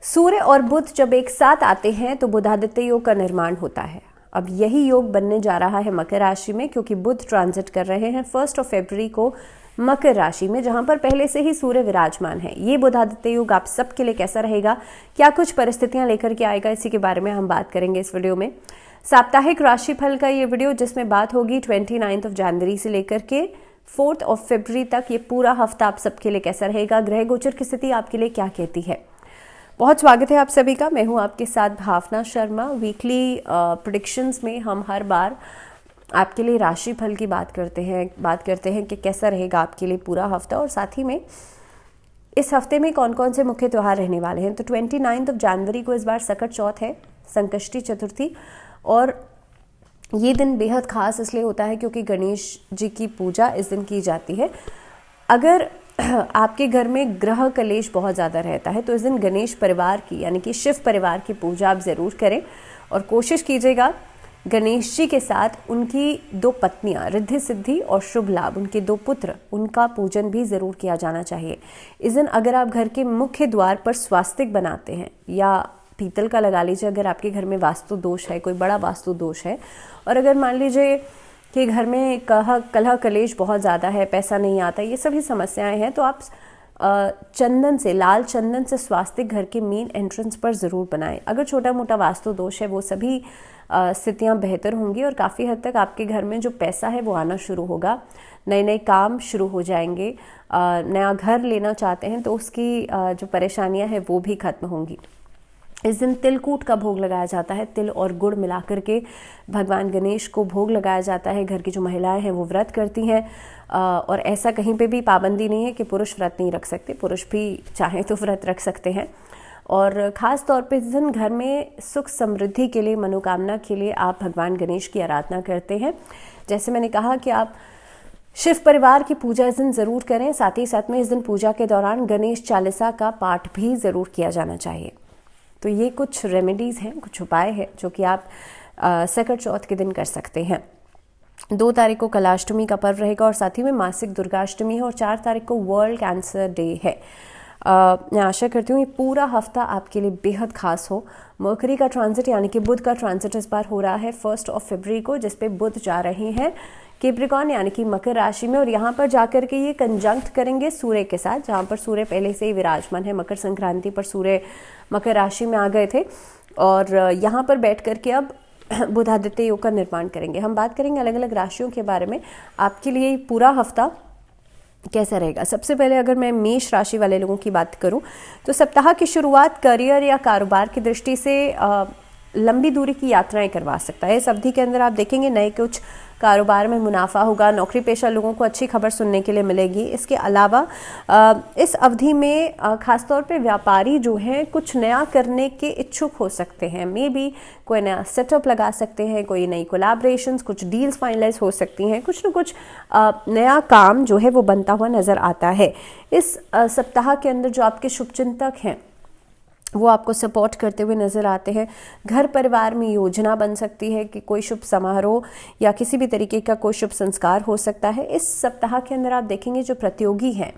सूर्य और बुध जब एक साथ आते हैं तो बुधादित्य योग का निर्माण होता है। अब यही योग बनने जा रहा है मकर राशि में, क्योंकि बुध ट्रांजिट कर रहे हैं 1 फरवरी को मकर राशि में, जहां पर पहले से ही सूर्य विराजमान है। ये बुधादित्य योग आप सबके लिए कैसा रहेगा, क्या कुछ परिस्थितियां लेकर के आएगा, इसी के बारे में हम बात करेंगे इस वीडियो में। साप्ताहिक राशिफल का ये वीडियो, जिसमें बात होगी 29 जनवरी से लेकर के 4 फरवरी तक, ये पूरा हफ्ता आप सबके लिए कैसा रहेगा, ग्रह गोचर की स्थिति आपके लिए क्या कहती है। बहुत स्वागत है आप सभी का। मैं हूं आपके साथ भावना शर्मा। वीकली प्रेडिक्शंस में हम हर बार आपके लिए राशिफल की बात करते हैं कि कैसा रहेगा आपके लिए पूरा हफ्ता, और साथ ही में इस हफ्ते में कौन कौन से मुख्य त्यौहार रहने वाले हैं। तो 29 जनवरी को इस बार सकट चौथ है, संकष्टी चतुर्थी, और ये दिन बेहद खास इसलिए होता है क्योंकि गणेश जी की पूजा इस दिन की जाती है। अगर आपके घर में ग्रह कलेश बहुत ज़्यादा रहता है तो इस दिन गणेश परिवार की, यानी कि शिव परिवार की पूजा आप ज़रूर करें, और कोशिश कीजिएगा गणेश जी के साथ उनकी 2 पत्नियां रिद्धि सिद्धि और शुभ लाभ, उनके 2 पुत्र, उनका पूजन भी ज़रूर किया जाना चाहिए। इस दिन अगर आप घर के मुख्य द्वार पर स्वास्तिक बनाते हैं, या पीतल का लगा लीजिए अगर आपके घर में वास्तु दोष है, कोई बड़ा वास्तु दोष है, और अगर मान लीजिए कि घर में कलह कलेश बहुत ज़्यादा है, पैसा नहीं आता, ये सभी समस्याएं हैं, तो आप चंदन से, लाल चंदन से स्वास्तिक घर के मेन एंट्रेंस पर ज़रूर बनाएं। अगर छोटा मोटा वास्तु दोष है वो सभी स्थितियां बेहतर होंगी, और काफ़ी हद तक आपके घर में जो पैसा है वो आना शुरू होगा, नए नए काम शुरू हो जाएंगे, नया घर लेना चाहते हैं तो उसकी जो परेशानियां हैं वो भी खत्म होंगी। इस दिन तिलकूट का भोग लगाया जाता है, तिल और गुड़ मिलाकर के भगवान गणेश को भोग लगाया जाता है। घर की जो महिलाएं हैं वो व्रत करती हैं, और ऐसा कहीं पे भी पाबंदी नहीं है कि पुरुष व्रत नहीं रख सकते, पुरुष भी चाहें तो व्रत रख सकते हैं। और ख़ास तौर पे इस दिन घर में सुख समृद्धि के लिए, मनोकामना के लिए आप भगवान गणेश की आराधना करते हैं। जैसे मैंने कहा कि आप शिव परिवार की पूजा इस दिन ज़रूर करें, साथ ही साथ में इस दिन पूजा के दौरान गणेश चालीसा का पाठ भी ज़रूर किया जाना चाहिए। तो ये कुछ रेमेडीज़ हैं, कुछ उपाय हैं जो कि आप सकट चौथ के दिन कर सकते हैं। 2 तारीख को कलाष्टमी का पर्व रहेगा, और साथ ही में मासिक दुर्गाष्टमी है, और 4 तारीख को वर्ल्ड कैंसर डे है। मैं आशा करती हूँ ये पूरा हफ्ता आपके लिए बेहद खास हो। मरकरी का ट्रांजिट, यानी कि बुध का ट्रांजिट इस बार हो रहा है 1 फरवरी को, जिसपे बुध जा रहे हैं कैप्रिकॉर्न, यानी कि मकर राशि में, और यहाँ पर जाकर के ये कंजंक्ट करेंगे सूर्य के साथ, जहाँ पर सूर्य पहले से ही विराजमान है। मकर संक्रांति पर सूर्य मकर राशि में आ गए थे, और यहाँ पर बैठ करके अब बुधादित्य योग का निर्माण करेंगे। हम बात करेंगे अलग अलग राशियों के बारे में, आपके लिए पूरा हफ्ता कैसा रहेगा। सबसे पहले अगर मैं मेष राशि वाले लोगों की बात करूं तो सप्ताह की शुरुआत करियर या कारोबार की दृष्टि से लंबी दूरी की यात्राएं करवा सकता है। इस अवधि के अंदर आप देखेंगे नए कुछ कारोबार में मुनाफा होगा, नौकरी पेशा लोगों को अच्छी खबर सुनने के लिए मिलेगी। इसके अलावा इस अवधि में खासतौर पे व्यापारी जो हैं कुछ नया करने के इच्छुक हो सकते हैं। मे बी कोई नया सेटअप लगा सकते हैं, कोई नई कोलैबोरेशंस, कुछ डील्स फाइनलाइज हो सकती हैं, कुछ न कुछ नया काम जो है वो बनता हुआ नज़र आता है। इस सप्ताह के अंदर जो आपके शुभचिंतक हैं वो आपको सपोर्ट करते हुए नज़र आते हैं। घर परिवार में योजना बन सकती है कि कोई शुभ समारोह या किसी भी तरीके का कोई शुभ संस्कार हो सकता है। इस सप्ताह के अंदर आप देखेंगे जो प्रतियोगी हैं,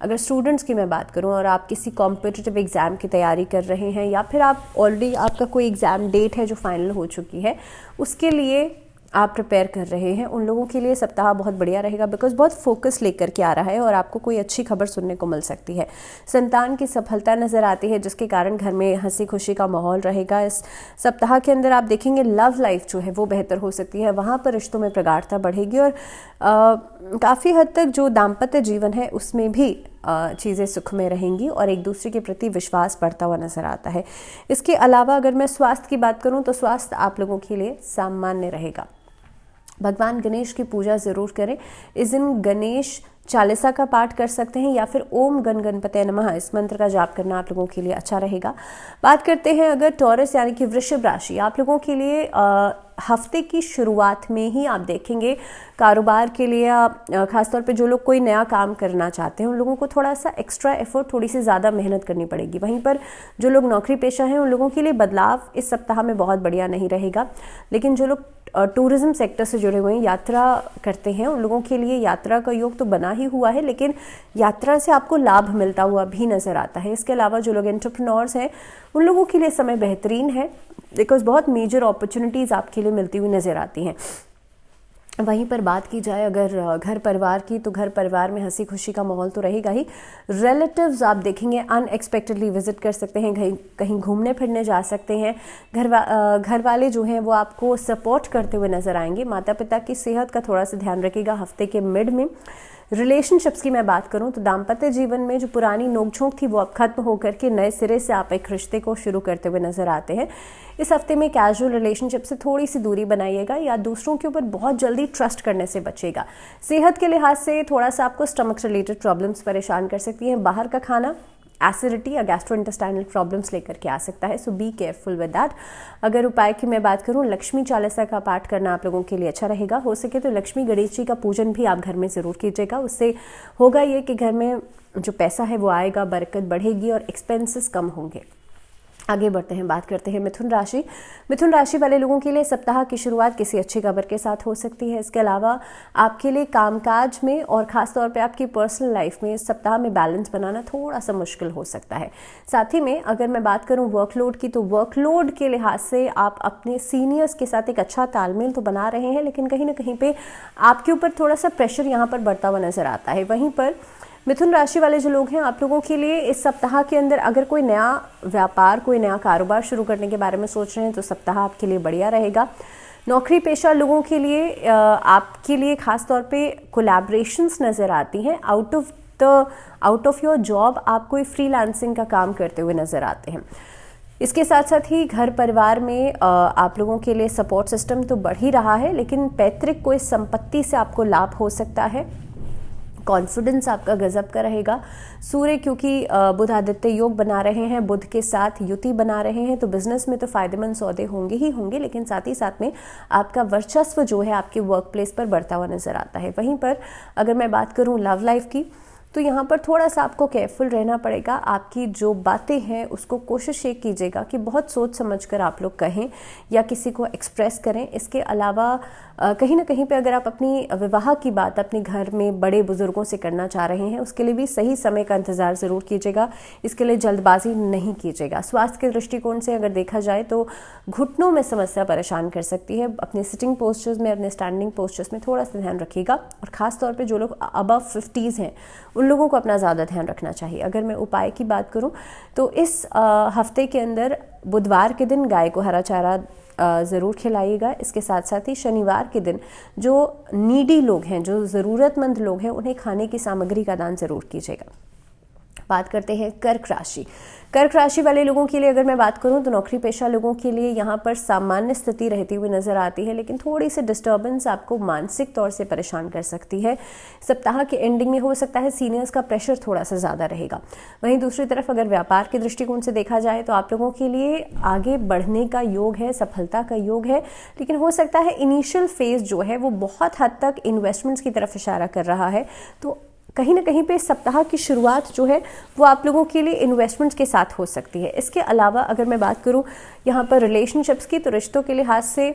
अगर स्टूडेंट्स की मैं बात करूं और आप किसी कॉम्पिटिटिव एग्ज़ाम की तैयारी कर रहे हैं, या फिर आप ऑलरेडी आपका कोई एग्ज़ाम डेट है जो फाइनल हो चुकी है, उसके लिए आप प्रिपेयर कर रहे हैं, उन लोगों के लिए सप्ताह बहुत बढ़िया रहेगा, बिकॉज बहुत फोकस लेकर के आ रहा है और आपको कोई अच्छी खबर सुनने को मिल सकती है। संतान की सफलता नज़र आती है, जिसके कारण घर में हंसी खुशी का माहौल रहेगा। इस सप्ताह के अंदर आप देखेंगे लव लाइफ जो है वो बेहतर हो सकती है, वहाँ पर रिश्तों में प्रगाढ़ता बढ़ेगी, और काफ़ी हद तक जो दाम्पत्य जीवन है उसमें भी चीज़ें सुख में रहेंगी, और एक दूसरे के प्रति विश्वास बढ़ता हुआ नज़र आता है। इसके अलावा अगर मैं स्वास्थ्य की बात करूं तो स्वास्थ्य आप लोगों के लिए सामान्य रहेगा। भगवान गणेश की पूजा ज़रूर करें। इस दिन गणेश चालीसा का पाठ कर सकते हैं, या फिर ओम गण गणपतये नमः इस मंत्र का जाप करना आप लोगों के लिए अच्छा रहेगा। बात करते हैं अगर टॉरस यानी कि वृषभ राशि, आप लोगों के लिए हफ्ते की शुरुआत में ही आप देखेंगे कारोबार के लिए, खासतौर पे जो लोग कोई नया काम करना चाहते हैं उन लोगों को थोड़ा सा एक्स्ट्रा एफर्ट, थोड़ी सी ज़्यादा मेहनत करनी पड़ेगी। वहीं पर जो लोग नौकरी पेशा हैं उन लोगों के लिए बदलाव इस सप्ताह में बहुत बढ़िया नहीं रहेगा। लेकिन जो लोग टूरिज्म सेक्टर से जुड़े हुए हैं, यात्रा करते हैं, उन लोगों के लिए यात्रा का योग तो बना ही हुआ है, लेकिन यात्रा से आपको लाभ मिलता हुआ भी नजर आता है। इसके अलावा जो लोग एंटरप्रेन्योर्स हैं उन लोगों के लिए समय बेहतरीन है, बिकॉज बहुत मेजर अपॉर्चुनिटीज़ आपके लिए मिलती हुई नजर आती हैं। वहीं पर बात की जाए अगर घर परिवार की, तो घर परिवार में हंसी खुशी का माहौल तो रहेगा ही। रिलेटिव्स आप देखेंगे अनएक्सपेक्टेडली विजिट कर सकते हैं, कहीं घूमने फिरने जा सकते हैं। घर वाले जो हैं वो आपको सपोर्ट करते हुए नजर आएंगे। माता पिता की सेहत का थोड़ा सा ध्यान रखिएगा हफ्ते के मिड में। रिलेशनशिप्स की मैं बात करूं तो दाम्पत्य जीवन में जो पुरानी नोकझोंक थी वो अब खत्म होकर के नए सिरे से आप एक रिश्ते को शुरू करते हुए नजर आते हैं। इस हफ्ते में कैजुअल रिलेशनशिप से थोड़ी सी दूरी बनाइएगा या दूसरों के ऊपर बहुत जल्दी ट्रस्ट करने से बचिएगा। सेहत के लिहाज से थोड़ा सा आपको स्टमक रिलेटेड प्रॉब्लम्स परेशान कर सकती हैं। बाहर का खाना एसिडिटी या गैस्ट्रोइंटेस्टाइनल प्रॉब्लम्स लेकर के आ सकता है, सो बी केयरफुल विद दैट। अगर उपाय की मैं बात करूं, लक्ष्मी चालीसा का पाठ करना आप लोगों के लिए अच्छा रहेगा। हो सके तो लक्ष्मी गणेश जी का पूजन भी आप घर में ज़रूर कीजिएगा। उससे होगा ये कि घर में जो पैसा है वो आएगा, बरकत बढ़ेगी और एक्सपेंसेस कम होंगे। आगे बढ़ते हैं, बात करते हैं मिथुन राशि। मिथुन राशि वाले लोगों के लिए सप्ताह की शुरुआत किसी अच्छी खबर के साथ हो सकती है। इसके अलावा आपके लिए कामकाज में और खासतौर पे आपकी पर्सनल लाइफ में इस सप्ताह में बैलेंस बनाना थोड़ा सा मुश्किल हो सकता है। साथ ही में अगर मैं बात करूं वर्कलोड की, तो वर्कलोड के लिहाज से आप अपने सीनियर्स के साथ एक अच्छा तालमेल तो बना रहे हैं, लेकिन कहीं ना कहीं पे आपके ऊपर थोड़ा सा प्रेशर यहाँ पर बढ़ता हुआ नजर आता है। वहीं पर मिथुन राशि वाले जो लोग हैं, आप लोगों के लिए इस सप्ताह के अंदर अगर कोई नया व्यापार, कोई नया कारोबार शुरू करने के बारे में सोच रहे हैं तो सप्ताह आपके लिए बढ़िया रहेगा। नौकरी पेशा लोगों के लिए आपके लिए खास तौर पे कोलैबोरेशंस नज़र आती हैं। आउट ऑफ योर जॉब आप कोई फ्रीलांसिंग का काम करते हुए नज़र आते हैं। इसके साथ साथ ही घर परिवार में आप लोगों के लिए सपोर्ट सिस्टम तो बढ़ ही रहा है, लेकिन पैतृक कोई संपत्ति से आपको लाभ हो सकता है। कॉन्फिडेंस आपका गजब का रहेगा। सूर्य क्योंकि बुध आदित्य योग बना रहे हैं, बुध के साथ युति बना रहे हैं, तो बिजनेस में तो फायदेमंद सौदे होंगे ही होंगे, लेकिन साथ ही साथ में आपका वर्चस्व जो है आपके वर्क प्लेस पर बढ़ता हुआ नजर आता है। वहीं पर अगर मैं बात करूं लव लाइफ की, तो यहाँ पर थोड़ा सा आपको केयरफुल रहना पड़ेगा। आपकी जो बातें हैं उसको कोशिश ये कीजिएगा कि बहुत सोच समझकर आप लोग कहें या किसी को एक्सप्रेस करें। इसके अलावा कहीं ना कहीं पे अगर आप अपनी विवाह की बात अपने घर में बड़े बुजुर्गों से करना चाह रहे हैं, उसके लिए भी सही समय का इंतज़ार ज़रूर कीजिएगा। इसके लिए जल्दबाजी नहीं कीजिएगा। स्वास्थ्य के दृष्टिकोण से अगर देखा जाए तो घुटनों में समस्या परेशान कर सकती है। अपने सिटिंग पोस्चर्स में, अपने स्टैंडिंग पोस्चर्स में थोड़ा सा ध्यान रखिएगा। और ख़ास तौर पर जो लोग अबव 50s हैं उन लोगों को अपना ज़्यादा ध्यान रखना चाहिए। अगर मैं उपाय की बात करूं तो इस हफ्ते के अंदर बुधवार के दिन गाय को हरा चारा ज़रूर खिलाइएगा। इसके साथ साथ ही शनिवार के दिन जो नीडी लोग हैं, जो ज़रूरतमंद लोग हैं, उन्हें खाने की सामग्री का दान ज़रूर कीजिएगा। बात करते हैं कर्क राशि। कर्क राशि वाले लोगों के लिए अगर मैं बात करूं तो नौकरी पेशा लोगों के लिए यहाँ पर सामान्य स्थिति रहती हुई नजर आती है, लेकिन थोड़ी सी डिस्टर्बेंस आपको मानसिक तौर से परेशान कर सकती है। सप्ताह के एंडिंग में हो सकता है सीनियर्स का प्रेशर थोड़ा सा ज़्यादा रहेगा। वहीं दूसरी तरफ अगर व्यापार के दृष्टिकोण से देखा जाए तो आप लोगों के लिए आगे बढ़ने का योग है, सफलता का योग है, लेकिन हो सकता है इनिशियल फेज जो है वो बहुत हद तक इन्वेस्टमेंट्स की तरफ इशारा कर रहा है। तो कहीं ना कहीं पे सप्ताह की शुरुआत जो है वो आप लोगों के लिए इन्वेस्टमेंट्स के साथ हो सकती है। इसके अलावा अगर मैं बात करूं यहाँ पर रिलेशनशिप्स की, तो रिश्तों के लिहाज से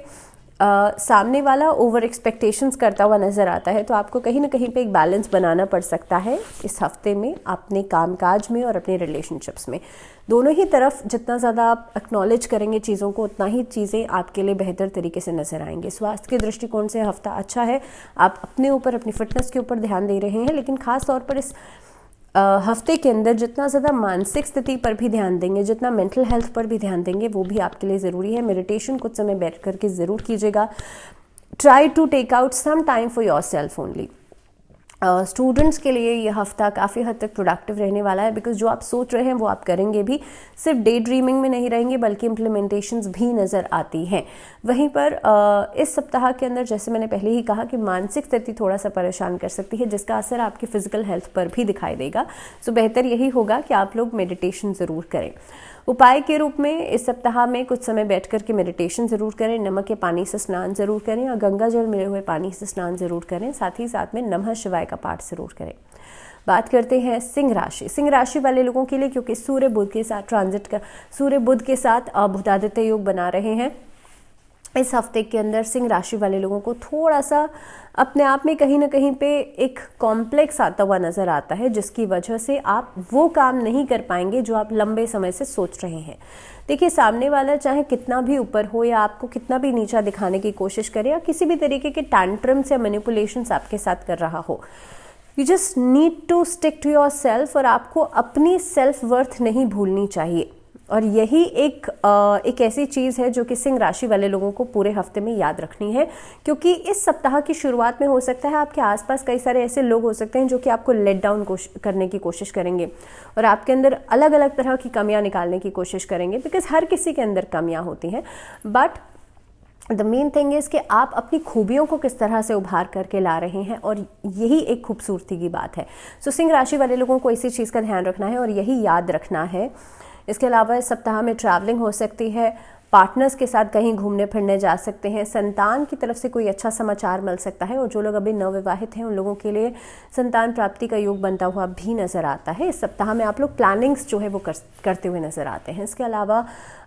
सामने वाला ओवर एक्सपेक्टेशंस करता हुआ नज़र आता है, तो आपको कहीं ना कहीं पे एक बैलेंस बनाना पड़ सकता है इस हफ्ते में अपने कामकाज में और अपने रिलेशनशिप्स में। दोनों ही तरफ जितना ज़्यादा आप एक्नॉलेज करेंगे चीज़ों को, उतना ही चीज़ें आपके लिए बेहतर तरीके से नजर आएंगे। स्वास्थ्य के दृष्टिकोण से हफ्ता अच्छा है। आप अपने ऊपर, अपनी फिटनेस के ऊपर ध्यान दे रहे हैं, लेकिन खास तौर पर इस हफ्ते के अंदर जितना ज़्यादा मानसिक स्थिति पर भी ध्यान देंगे, जितना मेंटल हेल्थ पर भी ध्यान देंगे, वो भी आपके लिए ज़रूरी है। मेडिटेशन कुछ समय बैठ करके ज़रूर कीजिएगा। Try to take out some time for yourself only. Students के लिए ये हफ्ता काफ़ी हद तक प्रोडक्टिव रहने वाला है, बिकॉज जो आप सोच रहे हैं वो आप करेंगे भी। सिर्फ डे ड्रीमिंग में नहीं रहेंगे, बल्कि इम्प्लीमेंटेशंस भी नज़र आती हैं। वहीं पर इस सप्ताह के अंदर जैसे मैंने पहले ही कहा कि मानसिक स्थिति थोड़ा सा परेशान कर सकती है, जिसका असर आपकी फिजिकल हेल्थ पर भी दिखाई देगा। सो बेहतर यही होगा कि आप लोग मेडिटेशन ज़रूर करें। उपाय के रूप में इस सप्ताह में कुछ समय बैठ कर के मेडिटेशन ज़रूर करें, नमक के पानी से स्नान ज़रूर करें और गंगा जल मिले हुए पानी से स्नान ज़रूर करें। साथ ही साथ में नमः शिवाय का पाठ ज़रूर करें। बात करते हैं सिंह राशि। सिंह राशि वाले लोगों के लिए क्योंकि सूर्य बुध के साथ बुधादित्य योग बना रहे हैं, इस हफ्ते के अंदर सिंह राशि वाले लोगों को थोड़ा सा अपने आप में कहीं ना कहीं पे एक कॉम्प्लेक्स आता हुआ नजर आता है, जिसकी वजह से आप वो काम नहीं कर पाएंगे जो आप लंबे समय से सोच रहे हैं। देखिए, सामने वाला चाहे कितना भी ऊपर हो या आपको कितना भी नीचा दिखाने की कोशिश करे या किसी भी तरीके के टैंट्रम्स या मैनिपुलेशंस आपके साथ कर रहा हो, you just need to stick to yourself, और आपको अपनी सेल्फ वर्थ नहीं भूलनी चाहिए। और यही एक ऐसी चीज़ है जो कि सिंह राशि वाले लोगों को पूरे हफ्ते में याद रखनी है, क्योंकि इस सप्ताह की शुरुआत में हो सकता है आपके आसपास कई सारे ऐसे लोग हो सकते हैं जो कि आपको लेट डाउन करने की कोशिश करेंगे और आपके अंदर अलग अलग तरह की कमियां निकालने की कोशिश करेंगे, बिकॉज हर किसी के अंदर कमियां होती हैं। But the main thing is कि आप अपनी खूबियों को किस तरह से उभार करके ला रहे हैं, और यही एक खूबसूरती की बात है। सो सिंह राशि वाले लोगों को इसी चीज़ का ध्यान रखना है और यही याद रखना है। इसके अलावा इस सप्ताह में ट्रैवलिंग हो सकती है, पार्टनर्स के साथ कहीं घूमने फिरने जा सकते हैं, संतान की तरफ से कोई अच्छा समाचार मिल सकता है, और जो लोग अभी नवविवाहित हैं उन लोगों के लिए संतान प्राप्ति का योग बनता हुआ भी नज़र आता है। इस सप्ताह में आप लोग प्लानिंग्स जो है वो करते हुए नज़र आते हैं। इसके अलावा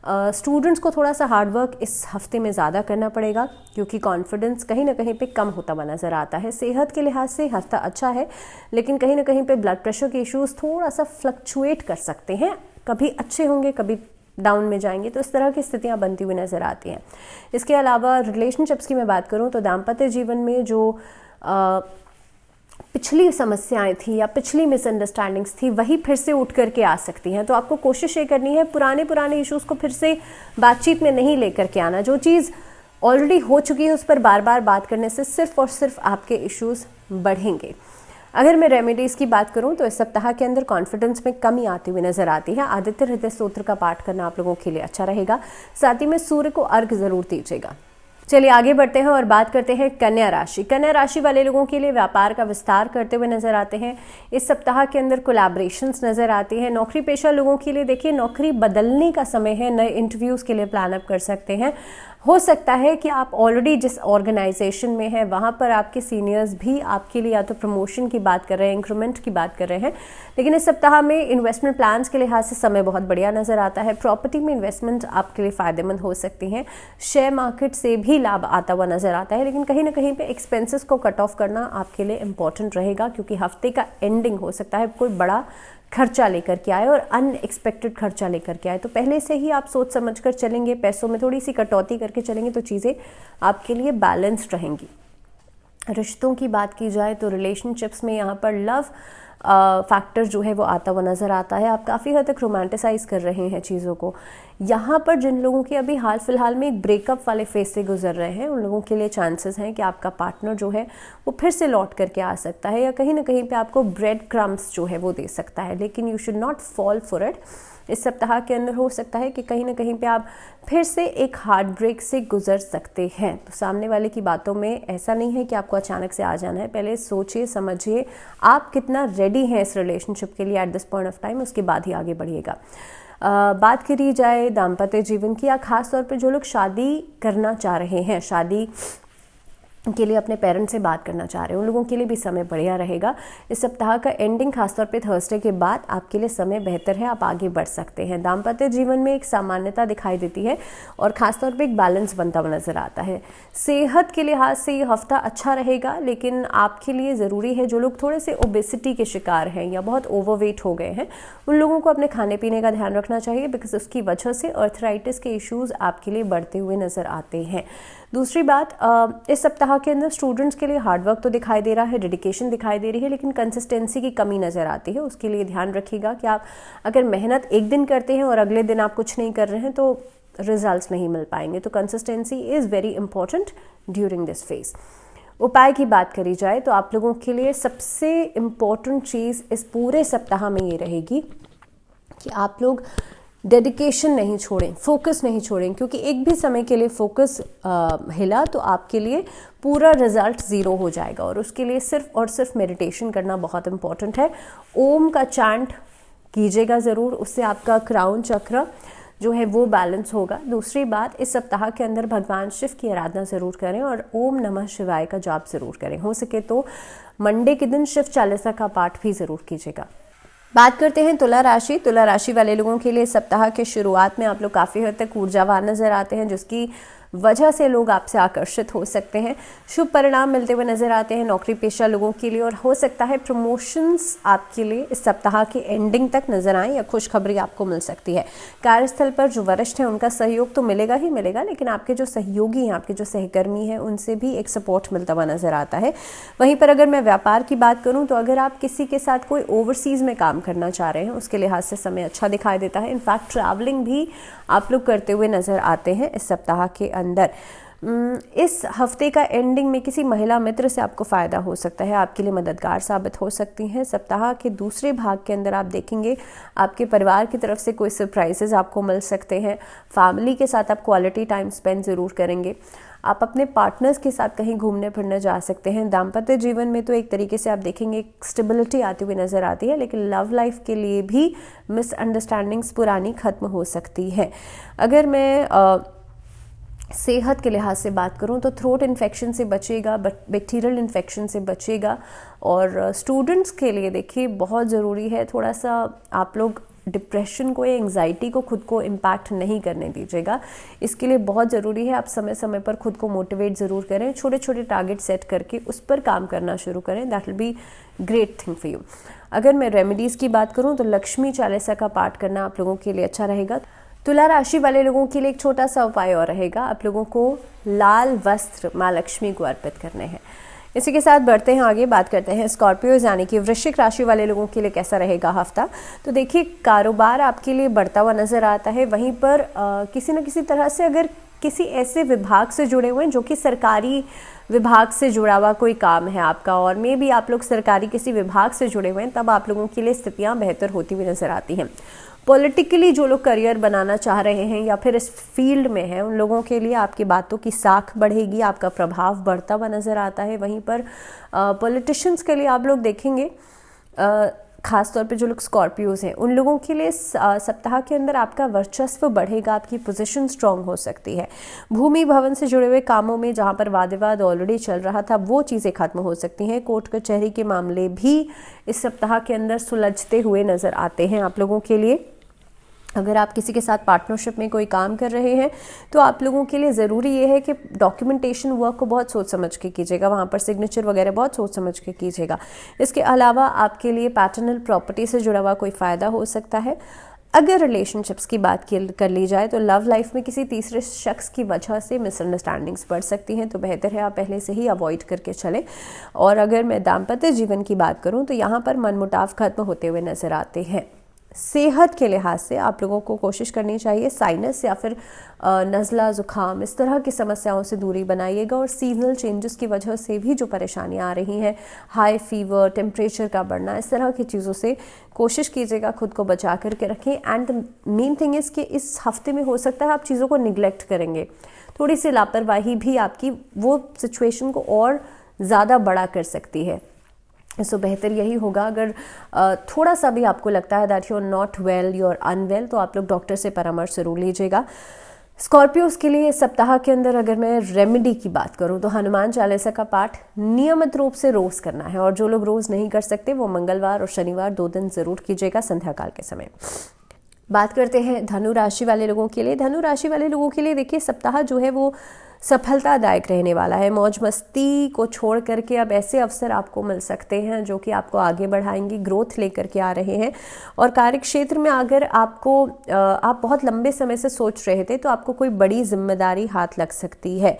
स्टूडेंट्स को थोड़ा सा हार्डवर्क इस हफ्ते में ज़्यादा करना पड़ेगा, क्योंकि कॉन्फिडेंस कहीं ना कहीं पे कम होता हुआ नज़र आता है। सेहत के लिहाज से हफ्ता अच्छा है, लेकिन कहीं ना कहीं पे ब्लड प्रेशर के इश्यूज़ थोड़ा सा फ्लक्चुएट कर सकते हैं, कभी अच्छे होंगे कभी डाउन में जाएंगे, तो इस तरह की स्थितियां बनती हुई नज़र आती हैं। इसके अलावा रिलेशनशिप्स की मैं बात करूं तो दाम्पत्य जीवन में जो पिछली समस्याएं थी या पिछली मिसअंडरस्टैंडिंग्स थी वही फिर से उठ करके आ सकती हैं। तो आपको कोशिश ये करनी है पुराने इश्यूज़ को फिर से बातचीत में नहीं लेकर के आना। जो चीज़ ऑलरेडी हो चुकी है उस पर बार बार बात करने से सिर्फ और सिर्फ आपके इश्यूज़ बढ़ेंगे। अगर मैं रेमेडीज़ की बात करूं तो इस सप्ताह के अंदर कॉन्फिडेंस में कमी आती हुई नजर आती है। आदित्य हृदय स्तोत्र का पाठ करना आप लोगों के लिए अच्छा रहेगा। साथ ही में सूर्य को अर्घ जरूर दीजिएगा। चलिए आगे बढ़ते हैं और बात करते हैं कन्या राशि। कन्या राशि वाले लोगों के लिए व्यापार का विस्तार करते हुए नजर आते हैं। इस सप्ताह के अंदर कोलैबोरेशंस नजर आती हैं। नौकरी पेशा लोगों के लिए देखिए नौकरी बदलने का समय है, नए इंटरव्यूज के लिए प्लान अप कर सकते हैं। हो सकता है कि आप ऑलरेडी जिस ऑर्गेनाइजेशन में हैं वहाँ पर आपके सीनियर्स भी आपके लिए या तो प्रमोशन की बात कर रहे हैं, इंक्रीमेंट की बात कर रहे हैं, लेकिन इस सप्ताह में इन्वेस्टमेंट प्लान्स के लिहाज से समय बहुत बढ़िया नजर आता है। प्रॉपर्टी में इन्वेस्टमेंट आपके लिए फायदेमंद हो सकती हैं। शेयर मार्केट से भी लाभ आता हुआ नजर आता है, लेकिन कहीं ना कहीं पे एक्सपेंसेस को कट ऑफ करना आपके लिए इंपॉर्टेंट रहेगा, क्योंकि हफ्ते का एंडिंग हो सकता है कोई बड़ा खर्चा लेकर के आए और अनएक्सपेक्टेड खर्चा लेकर के आए। तो पहले से ही आप सोच समझ कर चलेंगे, पैसों में थोड़ी सी कटौती करके चलेंगे तो चीज़ें आपके लिए बैलेंस्ड रहेंगी। रिश्तों की बात की जाए तो रिलेशनशिप्स में यहाँ पर लव फैक्टर जो है वो आता हुआ नज़र आता है। आप काफ़ी हद तक रोमांटिसाइज कर रहे हैं चीज़ों को। यहाँ पर जिन लोगों की अभी हाल फिलहाल में एक ब्रेकअप वाले फेज से गुजर रहे हैं उन लोगों के लिए चांसेस हैं कि आपका पार्टनर जो है वो फिर से लौट करके आ सकता है, या कहीं ना कहीं पे आपको ब्रेड क्रम्स जो है वो दे सकता है, लेकिन you should not fall for it. इस सप्ताह के अंदर हो सकता है कि कहीं ना कहीं पे आप फिर से एक हार्ट ब्रेक से गुजर सकते हैं। तो सामने वाले की बातों में ऐसा नहीं है कि आपको अचानक से आ जाना है, पहले सोचिए समझिए आप कितना रेडी हैं इस रिलेशनशिप के लिए at this point of time, उसके बाद ही आगे बढ़िएगा। बात करी जाए दाम्पत्य जीवन की, या खास तौर पे जो लोग शादी करना चाह रहे हैं, शादी के लिए अपने पेरेंट्स से बात करना चाह रहे हैं, उन लोगों के लिए भी समय बढ़िया रहेगा। इस सप्ताह का एंडिंग खासतौर पे थर्सडे के बाद आपके लिए समय बेहतर है, आप आगे बढ़ सकते हैं। दाम्पत्य जीवन में एक सामान्यता दिखाई देती है और खासतौर पे एक बैलेंस बनता हुआ नजर आता है। सेहत के लिहाज से ये हफ्ता अच्छा रहेगा, लेकिन आपके लिए ज़रूरी है जो लोग थोड़े से ओबेसिटी के शिकार हैं या बहुत ओवरवेट हो गए हैं उन लोगों को अपने खाने पीने का ध्यान रखना चाहिए, बिकॉज उसकी वजह से अर्थराइटिस के इश्यूज़ आपके लिए बढ़ते हुए नजर आते हैं। दूसरी बात, इस सप्ताह के अंदर स्टूडेंट्स के लिए हार्डवर्क तो दिखाई दे रहा है, डेडिकेशन दिखाई दे रही है, लेकिन कंसिस्टेंसी की कमी नज़र आती है। उसके लिए ध्यान रखिएगा कि आप अगर मेहनत एक दिन करते हैं और अगले दिन आप कुछ नहीं कर रहे हैं तो रिजल्ट्स नहीं मिल पाएंगे। तो consistency is very important during this phase. उपाय की बात करी जाए तो आप लोगों के लिए सबसे इम्पॉर्टेंट चीज़ इस पूरे सप्ताह में ये रहेगी कि आप लोग डेडिकेशन नहीं छोड़ें, फोकस नहीं छोड़ें, क्योंकि एक भी समय के लिए फोकस हिला तो आपके लिए पूरा रिजल्ट ज़ीरो हो जाएगा, और उसके लिए सिर्फ और सिर्फ मेडिटेशन करना बहुत इंपॉर्टेंट है। ओम का चैंट कीजिएगा ज़रूर, उससे आपका क्राउन चक्र जो है वो बैलेंस होगा। दूसरी बात, इस सप्ताह के अंदर भगवान शिव की आराधना ज़रूर करें और ओम नमः शिवाय का जाप ज़रूर करें। हो सके तो मंडे के दिन शिव चालीसा का पाठ भी ज़रूर कीजिएगा। बात करते हैं तुला राशि। तुला राशि वाले लोगों के लिए सप्ताह के शुरुआत में आप लोग काफ़ी हद तक ऊर्जावान नज़र आते हैं, जिसकी वजह से लोग आपसे आकर्षित हो सकते हैं। शुभ परिणाम मिलते हुए नजर आते हैं नौकरी पेशा लोगों के लिए, और हो सकता है प्रमोशंस आपके लिए इस सप्ताह की एंडिंग तक नजर आए या खुशखबरी आपको मिल सकती है। कार्यस्थल पर जो वरिष्ठ हैं उनका सहयोग तो मिलेगा ही मिलेगा, लेकिन आपके जो सहयोगी हैं, आपके जो सहकर्मी हैं, उनसे भी एक सपोर्ट मिलता हुआ नजर आता है। वहीं पर अगर मैं व्यापार की बात करूं तो अगर आप किसी के साथ कोई ओवरसीज में काम करना चाह रहे हैं, उसके लिहाज से समय अच्छा दिखाई देता है। इनफैक्ट ट्रैवलिंग भी आप लोग करते हुए नजर आते हैं इस सप्ताह के अंदर। इस हफ्ते का एंडिंग में किसी महिला मित्र से आपको फ़ायदा हो सकता है, आपके लिए मददगार साबित हो सकती हैं। सप्ताह के दूसरे भाग के अंदर आप देखेंगे आपके परिवार की तरफ से कोई सरप्राइजेज आपको मिल सकते हैं। फैमिली के साथ आप क्वालिटी टाइम स्पेंड ज़रूर करेंगे। आप अपने पार्टनर्स के साथ कहीं घूमने फिरने जा सकते हैं। दाम्पत्य जीवन में तो एक तरीके से आप देखेंगे स्टेबिलिटी आती हुई नज़र आती है, लेकिन लव लाइफ के लिए भी मिसअंडरस्टैंडिंग्स पुरानी ख़त्म हो सकती है। अगर मैं सेहत के लिहाज से बात करूं तो थ्रोट इन्फेक्शन से बचेगा, बैक्टीरियल इन्फेक्शन से बचेगा। और स्टूडेंट्स के लिए देखिए बहुत ज़रूरी है थोड़ा सा आप लोग डिप्रेशन को या एंग्जाइटी को खुद को इम्पैक्ट नहीं करने दीजिएगा। इसके लिए बहुत ज़रूरी है आप समय समय पर खुद को मोटिवेट ज़रूर करें, छोटे छोटे टारगेट सेट करके उस पर काम करना शुरू करें। That will be great thing for you. अगर मैं रेमेडीज़ की बात करूँ तो लक्ष्मी चालीसा का पाठ करना आप लोगों के लिए अच्छा रहेगा। तुला राशि वाले लोगों के लिए एक छोटा सा उपाय और रहेगा, आप लोगों को लाल वस्त्र माँ लक्ष्मी को अर्पित करने हैं। इसी के साथ बढ़ते हैं आगे, बात करते हैं स्कॉर्पियोज यानी कि वृश्चिक राशि वाले लोगों के लिए कैसा रहेगा हफ्ता। तो देखिए कारोबार आपके लिए बढ़ता हुआ नजर आता है। वहीं पर किसी न किसी तरह से अगर किसी ऐसे विभाग से जुड़े हुए हैं जो कि सरकारी विभाग से जुड़ा हुआ कोई काम है आपका, और मे भी आप लोग सरकारी किसी विभाग से जुड़े हुए हैं, तब आप लोगों के लिए स्थितियाँ बेहतर होती हुई नजर आती हैं। पॉलिटिकली जो लोग करियर बनाना चाह रहे हैं या फिर इस फील्ड में हैं, उन लोगों के लिए आपकी बातों की साख बढ़ेगी, आपका प्रभाव बढ़ता हुआ नज़र आता है। वहीं पर पॉलिटिशियंस के लिए आप लोग देखेंगे खास तौर पे जो लोग स्कॉर्पियोज हैं उन लोगों के लिए सप्ताह के अंदर आपका वर्चस्व बढ़ेगा, आपकी पोजीशन स्ट्रांग हो सकती है। भूमि भवन से जुड़े हुए कामों में जहां पर वाद विवाद ऑलरेडी चल रहा था वो चीज़ें खत्म हो सकती हैं। कोर्ट कचहरी के मामले भी इस सप्ताह के अंदर सुलझते हुए नजर आते हैं आप लोगों के लिए। अगर आप किसी के साथ पार्टनरशिप में कोई काम कर रहे हैं तो आप लोगों के लिए ज़रूरी ये है कि डॉक्यूमेंटेशन वर्क को बहुत सोच समझ के कीजिएगा, वहाँ पर सिग्नेचर वगैरह बहुत सोच समझ के कीजिएगा। इसके अलावा आपके लिए पैटर्नल प्रॉपर्टी से जुड़ा हुआ कोई फ़ायदा हो सकता है। अगर रिलेशनशिप्स की बात कर ली जाए तो लव लाइफ में किसी तीसरे शख्स की वजह से मिसअंडरस्टैंडिंग्स बढ़ सकती हैं, तो बेहतर है आप पहले से ही अवॉइड करके चलें। और अगर मैं दाम्पत्य जीवन की बात करूँ तो यहाँ पर मनमुटाव खत्म होते हुए नजर आते हैं। सेहत के लिहाज से आप लोगों को कोशिश करनी चाहिए साइनस या फिर नज़ला ज़ुकाम इस तरह की समस्याओं से दूरी बनाइएगा। और सीजनल चेंजेस की वजह से भी जो परेशानियां आ रही हैं, हाई फीवर, टेम्परेचर का बढ़ना, इस तरह की चीज़ों से कोशिश कीजिएगा खुद को बचा करके रखें। And the main thing is कि इस हफ्ते में हो सकता है आप चीज़ों को निगलेक्ट करेंगे, थोड़ी सी लापरवाही भी आपकी वो सिचुएशन को और ज़्यादा बड़ा कर सकती है। सो बेहतर यही होगा अगर थोड़ा सा भी आपको लगता है that you are not well, you are unwell, तो आप लोग डॉक्टर से परामर्श जरूर लीजिएगा। स्कॉर्पियोज के लिए सप्ताह के अंदर अगर मैं रेमेडी की बात करूं तो हनुमान चालीसा का पाठ नियमित रूप से रोज़ करना है, और जो लोग रोज़ नहीं कर सकते वो मंगलवार और शनिवार 2 दिन ज़रूर कीजिएगा संध्या काल के समय। बात करते हैं धनु राशि वाले लोगों के लिए। धनु राशि वाले लोगों के लिए देखिए सप्ताह जो है वो सफलतादायक रहने वाला है। मौज मस्ती को छोड़ करके अब ऐसे अवसर आपको मिल सकते हैं जो कि आपको आगे बढ़ाएंगे, ग्रोथ लेकर के आ रहे हैं। और कार्य क्षेत्र में अगर आप बहुत लंबे समय से सोच रहे थे तो आपको कोई बड़ी जिम्मेदारी हाथ लग सकती है।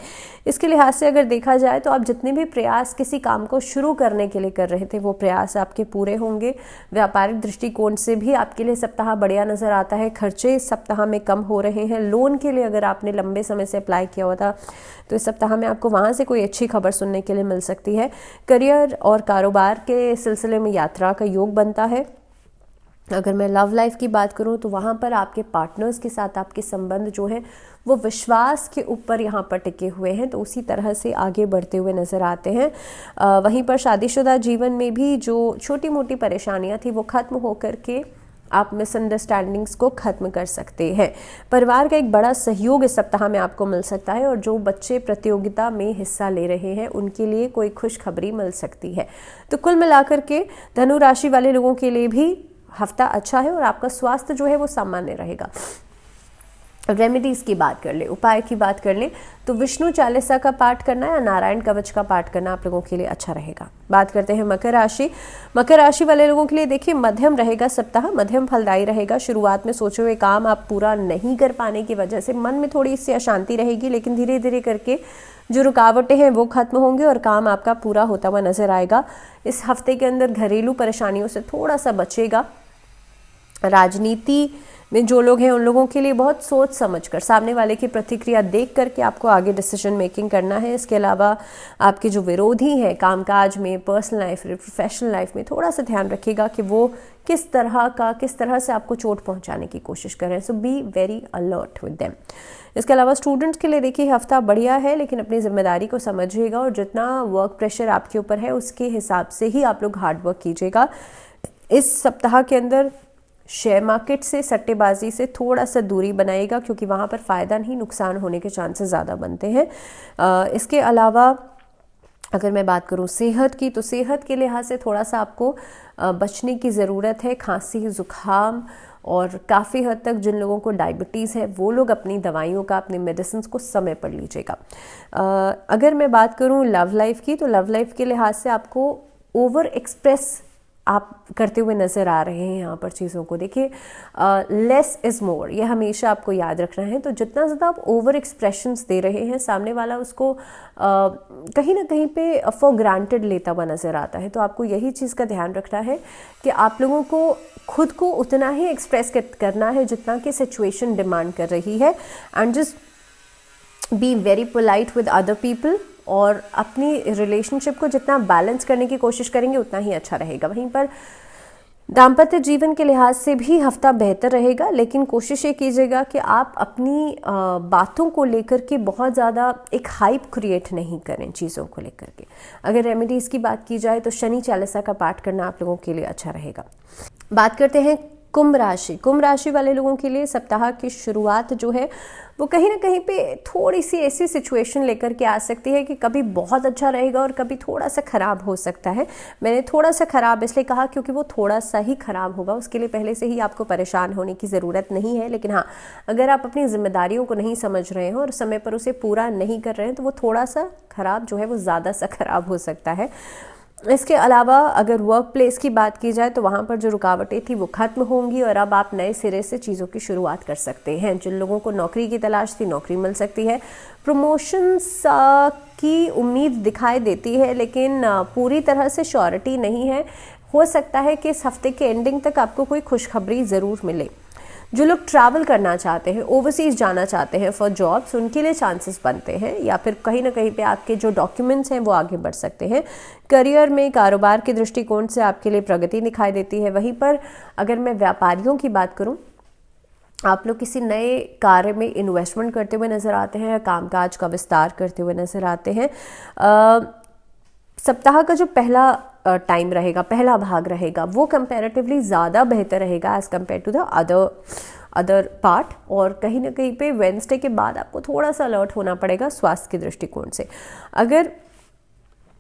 इसके लिहाज से अगर देखा जाए तो आप जितने भी प्रयास किसी काम को शुरू करने के लिए कर रहे थे वो प्रयास आपके पूरे होंगे। व्यापारिक दृष्टिकोण से भी आपके लिए सप्ताह बढ़िया नजर आता है। खर्चे इस सप्ताह में कम हो रहे हैं। लोन के लिए अगर आपने लंबे समय से अप्लाई किया हुआ था तो इस सप्ताह में आपको वहाँ से कोई अच्छी खबर सुनने के लिए मिल सकती है। करियर और कारोबार के सिलसिले में यात्रा का योग बनता है। अगर मैं लव लाइफ की बात करूं तो वहाँ पर आपके पार्टनर्स के साथ आपके संबंध जो है वो विश्वास के ऊपर यहाँ पर टिके हुए हैं, तो उसी तरह से आगे बढ़ते हुए नज़र आते हैं। वहीं पर शादीशुदा जीवन में भी जो छोटी मोटी परेशानियाँ थी वो खत्म होकर के आप मिसअंडरस्टैंडिंग्स को खत्म कर सकते हैं। परिवार का एक बड़ा सहयोग इस सप्ताह में आपको मिल सकता है, और जो बच्चे प्रतियोगिता में हिस्सा ले रहे हैं उनके लिए कोई खुशखबरी मिल सकती है। तो कुल मिलाकर के धनु राशि वाले लोगों के लिए भी हफ्ता अच्छा है और आपका स्वास्थ्य जो है वो सामान्य रहेगा। रेमेडीज़ की बात कर ले, उपाय की बात कर ले, तो विष्णु चालीसा का पाठ करना या नारायण कवच का पाठ करना आप लोगों के लिए अच्छा रहेगा। बात करते हैं मकर राशि। मकर राशि वाले लोगों के लिए देखिए मध्यम रहेगा सप्ताह, मध्यम फलदायी रहेगा। शुरुआत में सोचे हुए काम आप पूरा नहीं कर पाने की वजह से मन में थोड़ी सी अशांति रहेगी, लेकिन धीरे धीरे करके जो रुकावटें हैं वो खत्म होंगी और काम आपका पूरा होता हुआ नजर आएगा। इस हफ्ते के अंदर घरेलू परेशानियों से थोड़ा सा बचेगा। राजनीति में जो लोग हैं उन लोगों के लिए बहुत सोच समझकर, सामने वाले की प्रतिक्रिया देख करके आपको आगे डिसीजन मेकिंग करना है। इसके अलावा आपके जो विरोधी हैं कामकाज में, पर्सनल लाइफ में, प्रोफेशनल लाइफ में, थोड़ा सा ध्यान रखिएगा कि वो किस तरह से आपको चोट पहुंचाने की कोशिश कर रहे हैं। So be very alert with them. इसके अलावा स्टूडेंट्स के लिए देखिए हफ्ता बढ़िया है, लेकिन अपनी जिम्मेदारी को समझिएगा और जितना वर्क प्रेशर आपके ऊपर है उसके हिसाब से ही आप लोग हार्ड वर्क कीजिएगा। इस सप्ताह के अंदर शेयर मार्केट से, सट्टेबाजी से थोड़ा सा दूरी बनाइएगा, क्योंकि वहाँ पर फ़ायदा नहीं नुकसान होने के चांसेस ज़्यादा बनते हैं। इसके अलावा अगर मैं बात करूँ सेहत की, तो सेहत के लिहाज से थोड़ा सा आपको बचने की ज़रूरत है। खांसी, ज़ुकाम और काफ़ी हद तक जिन लोगों को डायबिटीज़ है वो लोग अपनी दवाइयों का, अपने मेडिसिन को समय पर लीजिएगा। अगर मैं बात करूँ लव लाइफ की, तो लव लाइफ के लिहाज से आपको ओवर एक्सप्रेस आप करते हुए नज़र आ रहे हैं यहाँ पर चीज़ों को। देखिए लेस इज़ मोर, ये हमेशा आपको याद रखना है। तो जितना ज़्यादा आप ओवर एक्सप्रेशंस दे रहे हैं, सामने वाला उसको कहीं ना कहीं पे फॉर ग्रांटेड लेता हुआ नज़र आता है। तो आपको यही चीज़ का ध्यान रखना है कि आप लोगों को खुद को उतना ही एक्सप्रेस करना है जितना कि सिचुएशन डिमांड कर रही है, and just be very polite with other people, और अपनी रिलेशनशिप को जितना बैलेंस करने की कोशिश करेंगे उतना ही अच्छा रहेगा। वहीं पर दाम्पत्य जीवन के लिहाज से भी हफ्ता बेहतर रहेगा, लेकिन कोशिश ये कीजिएगा कि आप अपनी बातों को लेकर के बहुत ज़्यादा एक हाइप क्रिएट नहीं करें चीज़ों को लेकर के। अगर रेमेडीज़ की बात की जाए तो शनि चालीसा का पाठ करना आप लोगों के लिए अच्छा रहेगा। बात करते हैं कुंभ राशि। कुंभ राशि वाले लोगों के लिए सप्ताह की शुरुआत जो है वो कहीं ना कहीं पे थोड़ी सी ऐसी सिचुएशन लेकर के आ सकती है कि कभी बहुत अच्छा रहेगा और कभी थोड़ा सा ख़राब हो सकता है। मैंने थोड़ा सा ख़राब इसलिए कहा क्योंकि वो थोड़ा सा ही ख़राब होगा, उसके लिए पहले से ही आपको परेशान होने की ज़रूरत नहीं है। लेकिन हाँ, अगर आप अपनी जिम्मेदारियों को नहीं समझ रहे हैं और समय पर उसे पूरा नहीं कर रहे हैं तो वो थोड़ा सा ख़राब जो है वो ज़्यादा सा ख़राब हो सकता है। इसके अलावा अगर वर्क प्लेस की बात की जाए तो वहाँ पर जो रुकावटें थी वो ख़त्म होंगी और अब आप नए सिरे से चीज़ों की शुरुआत कर सकते हैं। जिन लोगों को नौकरी की तलाश थी नौकरी मिल सकती है। प्रमोशंस की उम्मीद दिखाई देती है, लेकिन पूरी तरह से श्योरिटी नहीं है। हो सकता है कि इस हफ्ते के एंडिंग तक आपको कोई खुशखबरी ज़रूर मिले। जो लोग ट्रैवल करना चाहते हैं, ओवरसीज़ जाना चाहते हैं फॉर जॉब्स, उनके लिए चांसेस बनते हैं, या फिर कहीं ना कहीं पे आपके जो डॉक्यूमेंट्स हैं वो आगे बढ़ सकते हैं। करियर में, कारोबार के दृष्टिकोण से आपके लिए प्रगति दिखाई देती है। वहीं पर अगर मैं व्यापारियों की बात करूं, आप लोग किसी नए कार्य में इन्वेस्टमेंट करते हुए नज़र आते हैं, कामकाज का विस्तार करते हुए नज़र आते हैं। सप्ताह का जो पहला टाइम रहेगा, पहला भाग रहेगा, वो कंपैरेटिवली ज़्यादा बेहतर रहेगा as compare to the other part. और कहीं ना कहीं पे वेडनेसडे के बाद आपको थोड़ा सा अलर्ट होना पड़ेगा स्वास्थ्य के दृष्टिकोण से। अगर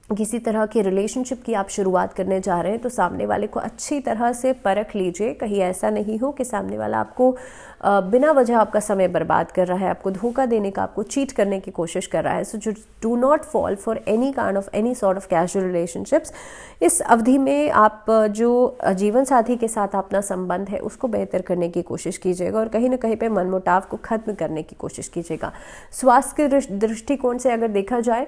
किसी तरह के रिलेशनशिप की आप शुरुआत करने जा रहे हैं तो सामने वाले को अच्छी तरह से परख लीजिए। कहीं ऐसा नहीं हो कि सामने वाला आपको बिना वजह आपका समय बर्बाद कर रहा है, आपको धोखा देने का, आपको चीट करने की कोशिश कर रहा है। So do not fall for any kind of any sort of casual relationships. इस अवधि में आप जो जीवन साथी के साथ अपना संबंध है उसको बेहतर करने की कोशिश कीजिएगा और कहीं ना कहीं पे मनमुटाव को खत्म करने की कोशिश कीजिएगा। स्वास्थ्य के दृष्टिकोण से अगर देखा जाए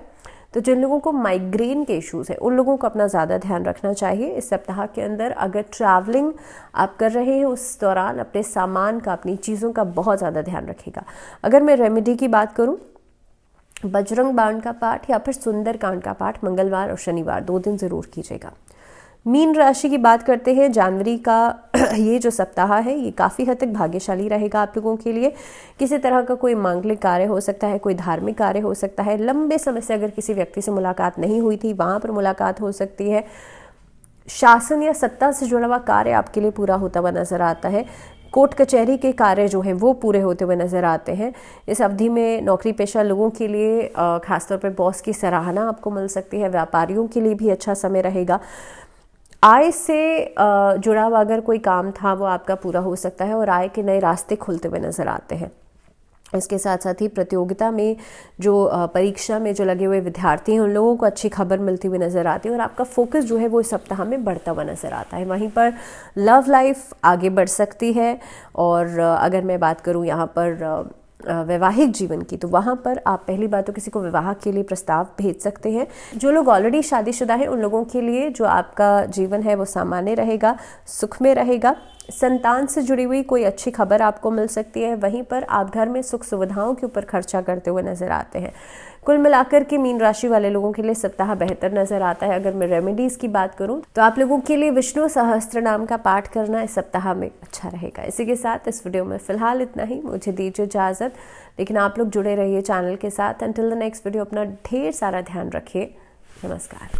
तो जिन लोगों को माइग्रेन के इश्यूज़ हैं उन लोगों को अपना ज़्यादा ध्यान रखना चाहिए इस सप्ताह के अंदर। अगर ट्रैवलिंग आप कर रहे हैं उस दौरान अपने सामान का, अपनी चीज़ों का बहुत ज़्यादा ध्यान रखिएगा। अगर मैं रेमेडी की बात करूं, बजरंग बाण का पाठ या फिर सुंदर कांड का पाठ मंगलवार और शनिवार 2 दिन ज़रूर कीजिएगा। मीन राशि की बात करते हैं। जनवरी का ये जो सप्ताह है ये काफ़ी हद तक भाग्यशाली रहेगा आप लोगों के लिए। किसी तरह का कोई मांगलिक कार्य हो सकता है, कोई धार्मिक कार्य हो सकता है। लंबे समय से अगर किसी व्यक्ति से मुलाकात नहीं हुई थी वहाँ पर मुलाकात हो सकती है। शासन या सत्ता से जुड़ा हुआ कार्य आपके लिए पूरा होता हुआ नजर आता है। कोर्ट कचहरी के कार्य जो हैं वो पूरे होते हुए नजर आते हैं। इस अवधि में नौकरी पेशा लोगों के लिए खासतौर पर बॉस की सराहना आपको मिल सकती है। व्यापारियों के लिए भी अच्छा समय रहेगा। आय से जुड़ा हुआ अगर कोई काम था वो आपका पूरा हो सकता है और आय के नए रास्ते खुलते हुए नजर आते हैं। इसके साथ साथ ही प्रतियोगिता में जो परीक्षा में जो लगे हुए विद्यार्थी हैं उन लोगों को अच्छी खबर मिलती हुई नज़र आती है और आपका फोकस जो है वो इस सप्ताह में बढ़ता हुआ नज़र आता है। वहीं पर लव लाइफ आगे बढ़ सकती है और अगर मैं बात करूं यहाँ पर वैवाहिक जीवन की, तो वहाँ पर आप पहली बात तो किसी को विवाह के लिए प्रस्ताव भेज सकते हैं। जो लोग ऑलरेडी शादीशुदा हैं उन लोगों के लिए जो आपका जीवन है वो सामान्य रहेगा, सुख में रहेगा। संतान से जुड़ी हुई कोई अच्छी खबर आपको मिल सकती है। वहीं पर आप घर में सुख सुविधाओं के ऊपर खर्चा करते हुए नजर आते हैं। कुल मिलाकर के मीन राशि वाले लोगों के लिए सप्ताह बेहतर नजर आता है। अगर मैं रेमेडीज की बात करूं तो आप लोगों के लिए विष्णु सहस्त्र नाम का पाठ करना इस सप्ताह में अच्छा रहेगा। इसी के साथ इस वीडियो में फिलहाल इतना ही, मुझे दीजिए इजाजत, लेकिन आप लोग जुड़े रहिए चैनल के साथ। अंटिल द नेक्स्ट वीडियो अपना ढेर सारा ध्यान रखिए। नमस्कार।